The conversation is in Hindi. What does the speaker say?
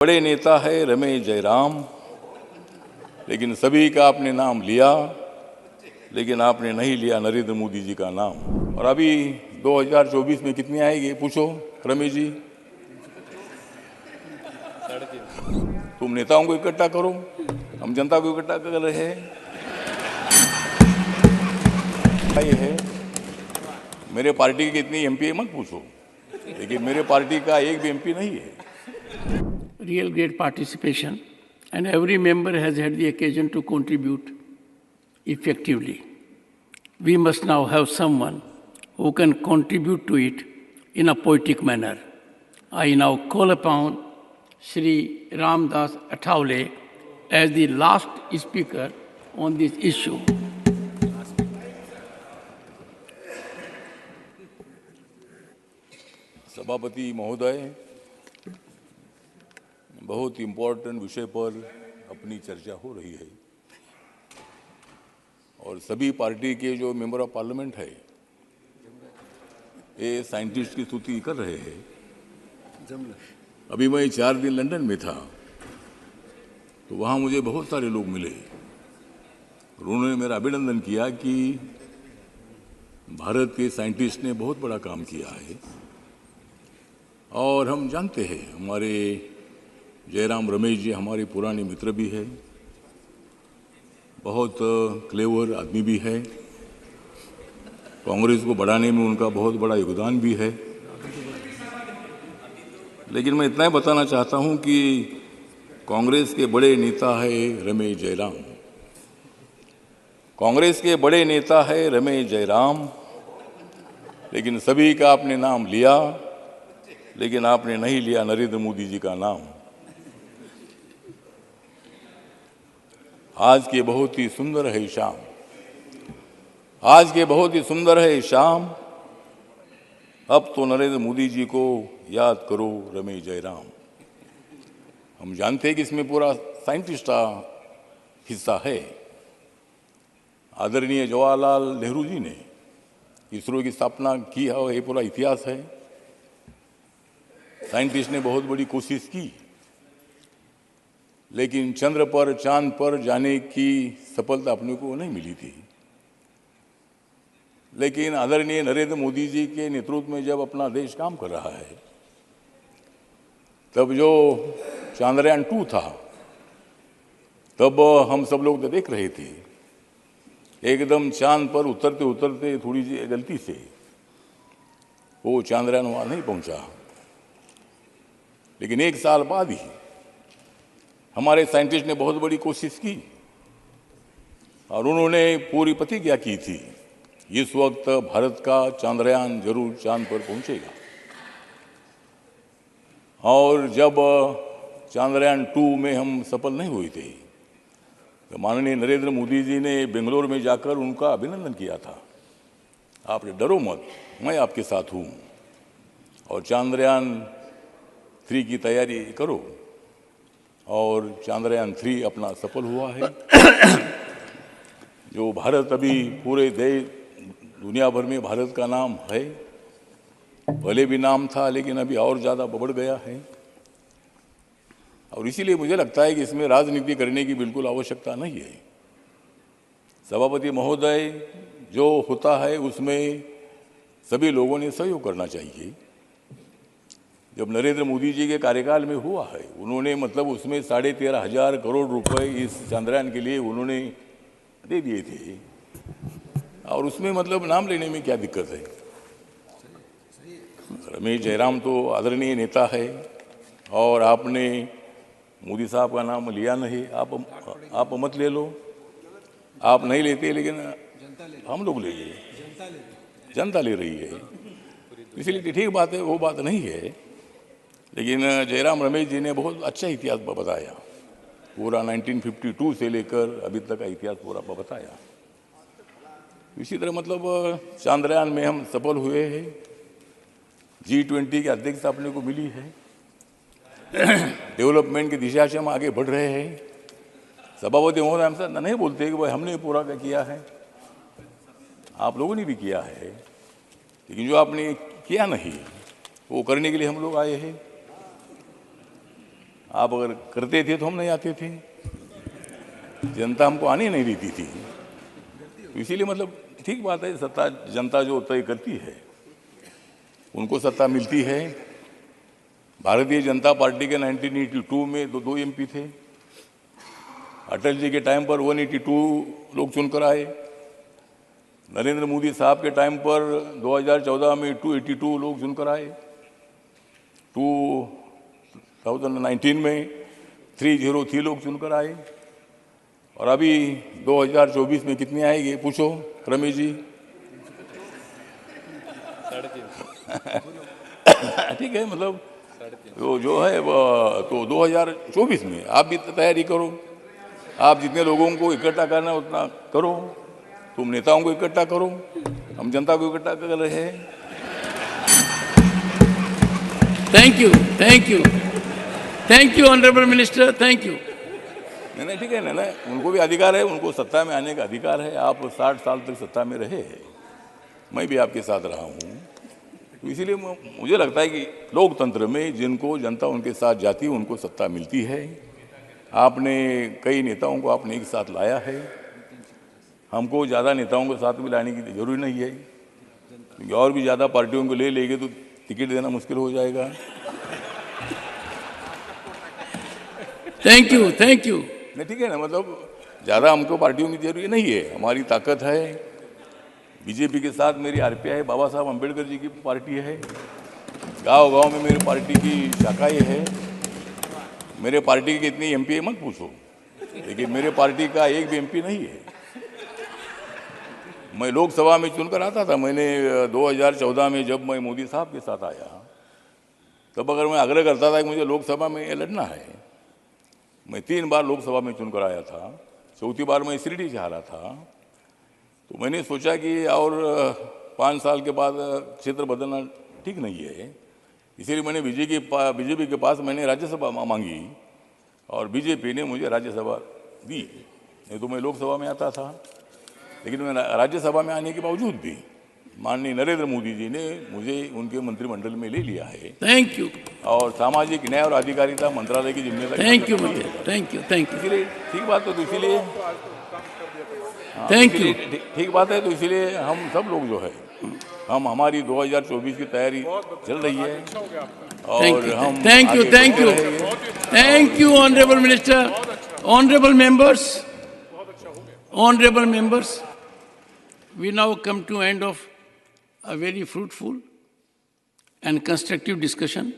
बड़े नेता है रमेश जयराम, लेकिन सभी का आपने नाम लिया, लेकिन आपने नहीं लिया नरेंद्र मोदी जी का नाम। और अभी 2024 में कितनी आएगी पूछो रमेश जी। तुम नेताओं को इकट्ठा करो, हम जनता को इकट्ठा कर रहे हैं। ये है मेरे पार्टी की कितनी एमपी है मत पूछो, लेकिन मेरे पार्टी का एक भी एमपी नहीं है। Real great participation, and every member has had the occasion to contribute effectively. We must now have someone who can contribute to it in a poetic manner. I now call upon Sri Ramdas Athawale as the last speaker on this issue. सभापति महोदय, बहुत इम्पोर्टेंट विषय पर अपनी चर्चा हो रही है और सभी पार्टी के जो मेंबर ऑफ पार्लियामेंट है ये साइंटिस्ट की स्तुति कर रहे हैं। अभी मैं 4 दिन लंदन में था तो वहाँ मुझे बहुत सारे लोग मिले और उन्होंने मेरा अभिनंदन किया कि भारत के साइंटिस्ट ने बहुत बड़ा काम किया है। और हम जानते हैं हमारे जयराम रमेश जी हमारे पुराने मित्र भी है, बहुत क्लेवर आदमी भी है, कांग्रेस को बढ़ाने में उनका बहुत बड़ा योगदान भी है। लेकिन मैं इतना ही बताना चाहता हूं कि कांग्रेस के बड़े नेता है रमेश जयराम, कांग्रेस के बड़े नेता है रमेश जयराम, लेकिन सभी का आपने नाम लिया, लेकिन आपने नहीं लिया नरेंद्र मोदी जी का नाम। आज के बहुत ही सुंदर है शाम, आज के बहुत ही सुंदर है शाम, अब तो नरेंद्र मोदी जी को याद करो रमेश जयराम। हम जानते हैं कि इसमें पूरा साइंटिस्ट का हिस्सा है। आदरणीय जवाहरलाल नेहरू जी ने इसरो की स्थापना की है, ये पूरा इतिहास है। साइंटिस्ट ने बहुत बड़ी कोशिश की, लेकिन चंद्र पर चांद पर जाने की सफलता अपने को नहीं मिली थी। लेकिन आदरणीय नरेंद्र मोदी जी के नेतृत्व में जब अपना देश काम कर रहा है, तब जो चांद्रयान 2 था, तब हम सब लोग तो देख रहे थे, एकदम चांद पर उतरते उतरते थोड़ी सी गलती से वो चांद्रयान वहां नहीं पहुंचा। लेकिन 1 साल बाद ही हमारे साइंटिस्ट ने बहुत बड़ी कोशिश की और उन्होंने पूरी प्रतिज्ञा की थी इस वक्त भारत का चांद्रयान जरूर चांद पर पहुंचेगा। और जब चांद्रयान 2 में हम सफल नहीं हुए थे तो माननीय नरेंद्र मोदी जी ने बेंगलोर में जाकर उनका अभिनंदन किया था। आपने डरो मत, मैं आपके साथ हूं और चांद्रयान 3 की तैयारी करो। और चांद्रयान 3 अपना सफल हुआ है। जो भारत अभी पूरे देश दुनिया भर में भारत का नाम है, पहले भी नाम था लेकिन अभी और ज़्यादा बढ़ गया है। और इसीलिए मुझे लगता है कि इसमें राजनीति करने की बिल्कुल आवश्यकता नहीं है। सभापति महोदय, जो होता है उसमें सभी लोगों ने सहयोग करना चाहिए। जब नरेंद्र मोदी जी के कार्यकाल में हुआ है, उन्होंने मतलब उसमें 13,500 करोड़ रुपए इस चांद्रयान के लिए उन्होंने दे दिए थे और उसमें मतलब नाम लेने में क्या दिक्कत है। रमेश जयराम तो आदरणीय नेता है और आपने मोदी साहब का नाम लिया नहीं। आप मत ले लो, आप नहीं लेते, लेकिन हम लोग ले लिए, जनता ले रही है, इसलिए ठीक बात है, वो बात नहीं है। लेकिन जयराम रमेश जी ने बहुत अच्छा इतिहास बताया, पूरा 1952 से लेकर अभी तक का इतिहास पूरा बताया। इसी तरह मतलब चांद्रयान में हम सफल हुए हैं, G20 की अध्यक्षता अपने को मिली है, डेवलपमेंट की दिशा से हम आगे बढ़ रहे हैं। सभापति महोदय हमसे नहीं बोलते कि भाई हमने पूरा क्या किया है, आप लोगों ने भी किया है, लेकिन जो आपने किया नहीं वो करने के लिए हम लोग आए हैं। आप अगर करते थे तो हम नहीं आते थे, जनता हमको आने नहीं देती थी। तो इसीलिए मतलब ठीक बात है, सत्ता जनता जो तय करती है उनको सत्ता मिलती है। भारतीय जनता पार्टी के 1982 में दो एमपी थे। अटल जी के टाइम पर 182 लोग चुनकर आए। नरेंद्र मोदी साहब के टाइम पर 2014 में 282 लोग चुनकर आए। 2019 में 303 लोग चुनकर आए। और अभी 2024 में कितने आएंगे पूछो रमेश जी? ठीक है, मतलब तो जो है वो तो 2024 में आप भी तैयारी करो। आप जितने लोगों को इकट्ठा करना उतना करो। तुम नेताओं को इकट्ठा करो, हम जनता को इकट्ठा कर रहे हैं। Thank you, thank you, thank you honourable minister, thank you. नहीं ठीक है ना, उनको भी अधिकार है, उनको सत्ता में आने का अधिकार है। आप 60 साल तक सत्ता में रहे हैं, मैं भी आपके साथ रहा हूँ। तो इसीलिए मुझे लगता है कि लोकतंत्र में जिनको जनता उनके साथ जाती है उनको सत्ता मिलती है। आपने कई नेताओं को आपने एक साथ लाया है, हमको ज़्यादा नेताओं को साथ में लाने की जरूरी नहीं है, क्योंकि और भी ज़्यादा पार्टियों को ले लेंगे तो टिकट देना मुश्किल हो जाएगा। Thank you, thank you. नहीं ठीक है ना, मतलब ज़्यादा हमको पार्टियों की जरूरी नहीं है। हमारी ताकत है बीजेपी के साथ मेरी आरपीआई है, बाबा साहब अम्बेडकर जी की पार्टी है। गांव-गांव में मेरी पार्टी की शाखाएं है। मेरे पार्टी की कितनी एमपी है मत पूछो, लेकिन मेरे पार्टी का एक भी एमपी नहीं है। मैं लोकसभा में चुनकर आता था। मैंने 2014 में जब मैं मोदी साहब के साथ आया, तब अगर मैं आग्रह करता था कि मुझे लोकसभा में लड़ना है, मैं 3 बार लोकसभा में चुनकर आया था। चौथी बार मैं शिरडी से हारा था। तो मैंने सोचा कि और 5 साल के बाद क्षेत्र बदलना ठीक नहीं है, इसीलिए मैंने बीजेपी के पास मैंने राज्यसभा मांगी और बीजेपी ने मुझे राज्यसभा दी। नहीं तो मैं लोकसभा में आता था। लेकिन मैं राज्यसभा में आने के बावजूद भी माननीय नरेंद्र मोदी जी ने मुझे उनके मंत्रिमंडल में ले लिया है। Thank you. और सामाजिक न्याय और अधिकारिता मंत्रालय की जिम्मेदारी। Thank you, thank you, thank you. इसीलिए ठीक बात है, तो इसीलिए थैंक यू। ठीक बात है, तो इसीलिए हम सब लोग जो है हमारी 2024 की तैयारी चल रही है। और हम thank you, thank you, thank you honourable minister, honourable members, honourable members, we now come to end of a very fruitful and constructive discussion.